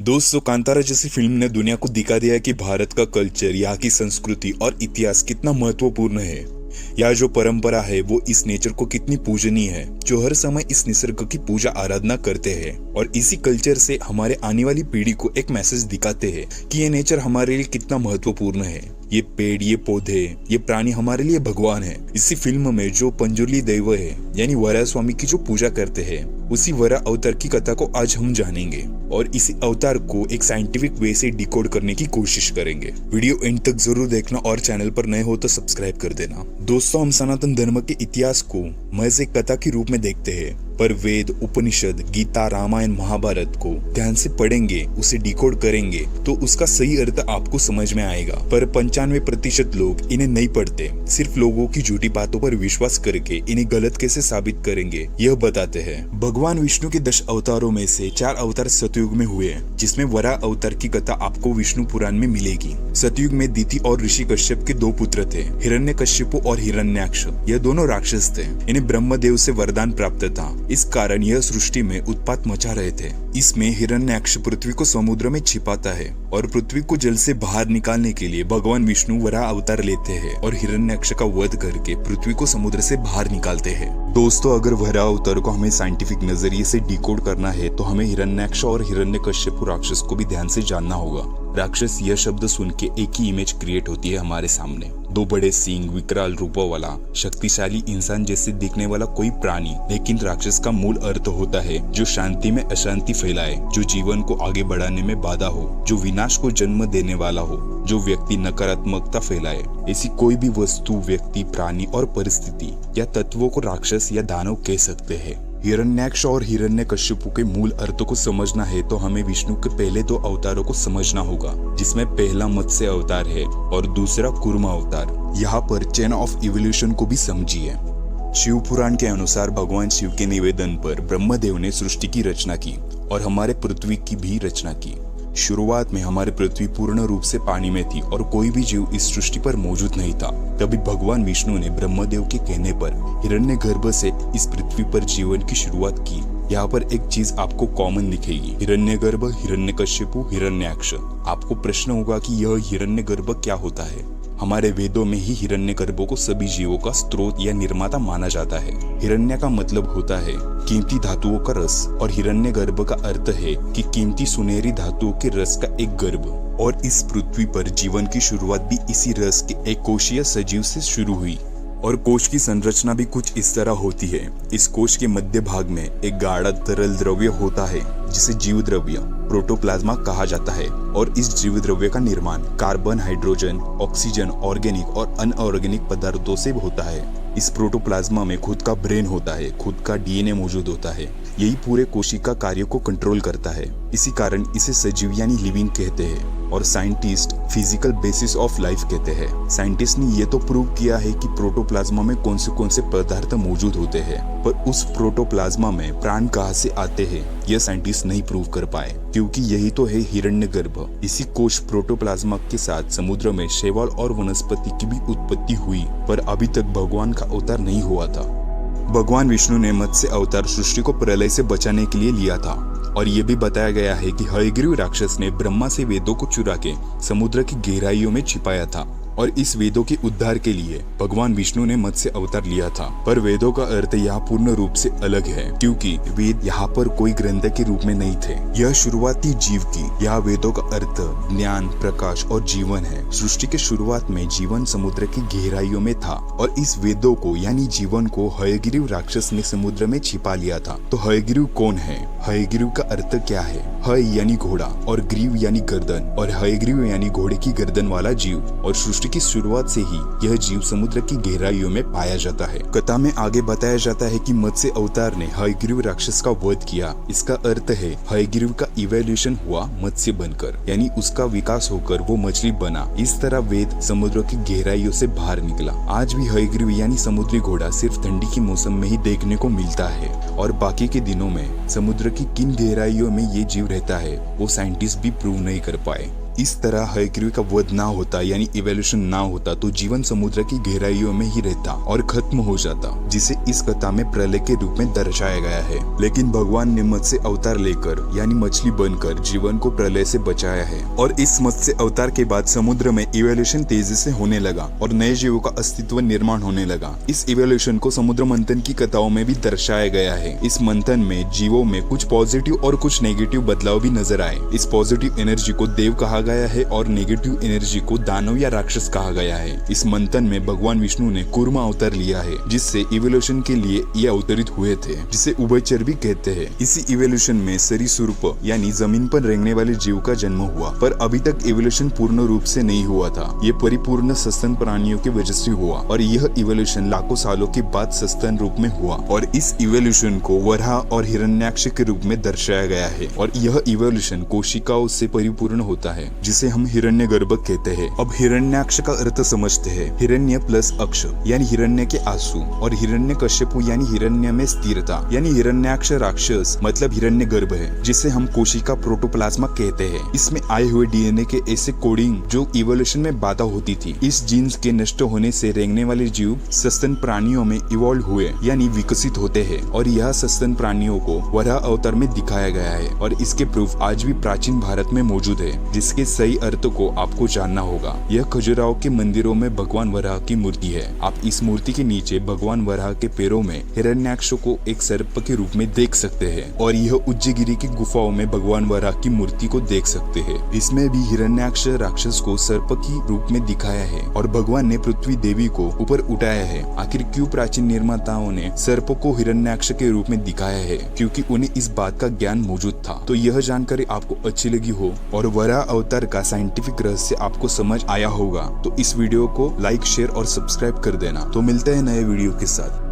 दोस्तों, कांतारा जैसी फिल्म ने दुनिया को दिखा दिया है कि भारत का कल्चर, यहाँ की संस्कृति और इतिहास कितना महत्वपूर्ण है। यह जो परंपरा है वो इस नेचर को कितनी पूजनीय है, जो हर समय इस निसर्ग की पूजा आराधना करते हैं और इसी कल्चर से हमारे आने वाली पीढ़ी को एक मैसेज दिखाते हैं कि ये नेचर हमारे लिए कितना महत्वपूर्ण है। ये पेड़, ये पौधे, ये प्राणी हमारे लिए भगवान है। इसी फिल्म में जो पंजुर्ली दैव है यानी वराह स्वामी की जो पूजा करते हैं, उसी वराह अवतार की कथा को आज हम जानेंगे और इसी अवतार को एक साइंटिफिक वे से डिकोड करने की कोशिश करेंगे। वीडियो एंड तक जरूर देखना और चैनल पर नए हो तो सब्सक्राइब कर देना। दोस्तों, हम सनातन धर्म के इतिहास को महज एक कथा के रूप में देखते हैं, पर वेद, उपनिषद, गीता, रामायण, महाभारत को ध्यान से पढ़ेंगे, उसे डिकोड करेंगे तो उसका सही अर्थ आपको समझ में आएगा। पर 95% लोग इन्हें नहीं पढ़ते, सिर्फ लोगों की झूठी बातों पर विश्वास करके इन्हें गलत कैसे साबित करेंगे यह बताते हैं। भगवान विष्णु के 10 अवतारों में से 4 अवतार सतयुग में हुए, जिसमें वराह अवतार की कथा आपको विष्णु पुराण में मिलेगी। सतयुग में दिति और ऋषि कश्यप के 2 पुत्र थे, हिरण्यकश्यप और हिरण्याक्ष। यह दोनों राक्षस थे। इन्हें ब्रह्मदेव से वरदान प्राप्त था, इस कारण यह सृष्टि में उत्पात मचा रहे थे। इसमें हिरण्याक्ष पृथ्वी को समुद्र में छिपाता है और पृथ्वी को जल से बाहर निकालने के लिए भगवान विष्णु वराह अवतार लेते हैं और हिरण्याक्ष का वध करके पृथ्वी को समुद्र से बाहर निकालते हैं। दोस्तों, अगर वराह अवतार को हमें साइंटिफिक नजरिए से डिकोड करना है तो हमें हिरण्याक्ष और हिरण्यकश्यप राक्षस को भी ध्यान से जानना होगा। राक्षस यह शब्द सुन के एक ही इमेज क्रिएट होती है हमारे सामने। 2 बड़े सींग, विकराल रूपों वाला, शक्तिशाली इंसान जैसे दिखने वाला कोई प्राणी। लेकिन राक्षस का मूल अर्थ होता है जो शांति में अशांति फैलाए, जो जीवन को आगे बढ़ाने में बाधा हो, जो विनाश को जन्म देने वाला हो, जो व्यक्ति नकारात्मकता फैलाए। ऐसी कोई भी वस्तु, व्यक्ति, प्राणी और परिस्थिति या तत्वों को राक्षस या दानव कह सकते हैं। हिरण्याक्ष और हिरण्यकश्यप के मूल अर्थ को समझना है तो हमें विष्णु के पहले 2 अवतारों को समझना होगा, जिसमें पहला मत्स्य अवतार है और दूसरा कूर्म अवतार। यहाँ पर चेन ऑफ इवोल्यूशन को भी समझिए। शिव पुराण के अनुसार भगवान शिव के निवेदन पर ब्रह्मदेव ने सृष्टि की रचना की और हमारे पृथ्वी की भी रचना की। शुरुआत में हमारी पृथ्वी पूर्ण रूप से पानी में थी और कोई भी जीव इस सृष्टि पर मौजूद नहीं था। तभी भगवान विष्णु ने ब्रह्मदेव के कहने पर हिरण्यगर्भ से इस पृथ्वी पर जीवन की शुरुआत की। यहाँ पर एक चीज आपको कॉमन दिखेगी, हिरण्यगर्भ, हिरण्यकश्यप, हिरण्याक्ष। आपको प्रश्न होगा कि यह हिरण्यगर्भ क्या होता है। हमारे वेदों में ही हिरण्यगर्भ को सभी जीवों का स्रोत या निर्माता माना जाता है। हिरण्य का मतलब होता है कीमती धातुओं का रस और हिरण्यगर्भ का अर्थ है कि कीमती सुनहरी धातुओं के रस का एक गर्भ। और इस पृथ्वी पर जीवन की शुरुआत भी इसी रस के एक कोशीय सजीव से शुरू हुई और कोश की संरचना भी कुछ इस तरह होती है। इस कोश के मध्य भाग में एक गाढ़ा तरल द्रव्य होता है जिसे जीव द्रव्य, प्रोटोप्लाज्मा कहा जाता है। और इस जीव द्रव्य का निर्माण कार्बन, हाइड्रोजन, ऑक्सीजन, ऑर्गेनिक और अनऑर्गेनिक पदार्थों से होता है। इस प्रोटोप्लाज्मा में खुद का ब्रेन होता है, खुद का डीएनए मौजूद होता है। यही पूरे कोशिका कार्य को कंट्रोल करता है। इसी कारण इसे सजीव यानी लिविंग कहते हैं और scientist physical basis of life कहते हैं। साइंटिस्ट ने ये तो प्रूव किया है कि प्रोटोप्लाज्मा में कौन से पदार्थ मौजूद होते हैं, पर उस प्रोटोप्लाज्मा में प्राण कहाँ से आते हैं यह साइंटिस्ट नहीं प्रूव कर पाए, क्योंकि यही तो है हिरण्यगर्भ। इसी कोश प्रोटोप्लाज्मा के साथ समुद्र में शैवाल और वनस्पति की भी उत्पत्ति हुई, पर अभी तक भगवान का अवतार नहीं हुआ था। भगवान विष्णु ने मत्स्य अवतार सृष्टि को प्रलय से बचाने के लिए लिया था और ये भी बताया गया है कि हयग्रीव राक्षस ने ब्रह्मा से वेदों को चुरा के समुद्र की गहराइयों में छिपाया था और इस वेदों के उद्धार के लिए भगवान विष्णु ने मत्स्य अवतार लिया था। पर वेदों का अर्थ यहाँ पूर्ण रूप से अलग है, क्योंकि वेद यहाँ पर कोई ग्रंथ के रूप में नहीं थे। यह शुरुआती जीव की। यहाँ वेदों का अर्थ ज्ञान, प्रकाश और जीवन है। सृष्टि के शुरुआत में जीवन समुद्र की गहराइयों में था और इस वेदों को यानी जीवन को हयग्रीव राक्षस ने समुद्र में छिपा लिया था। तो हयग्रीव कौन है? हयग्रीव का अर्थ क्या है? हय यानी घोड़ा और ग्रीव यानी गर्दन और हयग्रीव यानी घोड़े की गर्दन वाला जीव। और सृष्टि की शुरुआत से ही यह जीव समुद्र की गहराइयों में पाया जाता है। कथा में आगे बताया जाता है कि मत्स्य अवतार ने हयग्रीव राक्षस का वध किया। इसका अर्थ है हयग्रीव का इवोल्यूशन हुआ मत्स्य बनकर, यानी उसका विकास होकर वो मछली बना। इस तरह वेद समुद्र की गहराइयों से बाहर निकला। आज भी हयग्रीव यानी समुद्री घोड़ा सिर्फ ठंडी के मौसम में ही देखने को मिलता है और बाकी के दिनों में समुद्र की किन गहराइयों में ये जीव रहता है वो साइंटिस्ट भी प्रूव नहीं कर पाए। इस तरह हयग्रीव का वध ना होता यानी इवोल्यूशन ना होता तो जीवन समुद्र की गहराइयों में ही रहता और खत्म हो जाता, जिसे इस कथा में प्रलय के रूप में दर्शाया गया है। लेकिन भगवान ने मत्स्य अवतार लेकर यानी मछली बनकर जीवन को प्रलय से बचाया है और इस मत्स्य अवतार के बाद समुद्र में इवोल्यूशन तेजी से होने लगा और नए जीवों का अस्तित्व निर्माण होने लगा। इस इवोल्यूशन को समुद्र मंथन की कथाओं में भी दर्शाया गया है। इस मंथन में जीवों में कुछ पॉजिटिव और कुछ नेगेटिव बदलाव भी नजर आए। इस पॉजिटिव एनर्जी को देव कहा गया है और नेगेटिव एनर्जी को दानव या राक्षस कहा गया है। इस मंथन में भगवान विष्णु ने कूर्मा अवतार लिया है, जिससे इवोल्यूशन के लिए ये अवतरित हुए थे, जिसे उभयचर भी कहते हैं। इसी इवोल्यूशन में सरीसृप यानी जमीन पर रेंगने वाले जीव का जन्म हुआ, पर अभी तक इवोल्यूशन पूर्ण रूप से नहीं हुआ था। ये परिपूर्ण सस्तन प्राणियों की वजह से हुआ और यह इवोल्यूशन लाखों सालों के बाद सस्तन रूप में हुआ और इस इवोल्यूशन को वराह और हिरण्याक्ष के रूप में दर्शाया गया है और यह इवोल्यूशन कोशिकाओं से परिपूर्ण होता है, जिसे हम हिरण्यगर्भ कहते हैं। अब हिरण्याक्ष का अर्थ समझते हैं। हिरण्य प्लस अक्ष यानी हिरण्य के आंसू और हिरण्यकश्यपु यानी हिरण्य में स्थिरता यानी हिरण्याक्ष राक्षस मतलब हिरण्यगर्भ है, जिसे हम कोशिका प्रोटोप्लाज्मा कहते हैं। इसमें आए हुए डीएनए के ऐसे कोडिंग जो इवोल्यूशन में बाधा होती थी। इस जीन्स के नष्ट होने से रेंगने वाले जीव सस्तन प्राणियों में इवॉल्व हुए यानी विकसित होते हैं और यह सस्तन प्राणियों को वराह अवतार में दिखाया गया है और इसके प्रूफ आज भी प्राचीन भारत में मौजूद है, जिसके सही अर्थ को आपको जानना होगा। यह खजुराहो के मंदिरों में भगवान वराह की मूर्ति है। आप इस मूर्ति के नीचे भगवान वराह के पैरों में हिरण्याक्ष को एक सर्प के रूप में देख सकते हैं और यह उज्जयगिरी की गुफाओं में भगवान वराह की मूर्ति को देख सकते हैं। इसमें भी हिरण्याक्ष राक्षस को सर्प की रूप में दिखाया है और भगवान ने पृथ्वी देवी को ऊपर उठाया है। आखिर क्यों प्राचीन निर्माताओं ने सर्प को हिरण्याक्ष के रूप में दिखाया है? क्योंकि उन्हें इस बात का ज्ञान मौजूद था। तो यह जानकारी आपको अच्छी लगी हो और वराह अवतार का साइंटिफिक रहस्य आपको समझ आया होगा तो इस वीडियो को लाइक, शेयर और सब्सक्राइब कर देना। तो मिलते हैं नए वीडियो के साथ।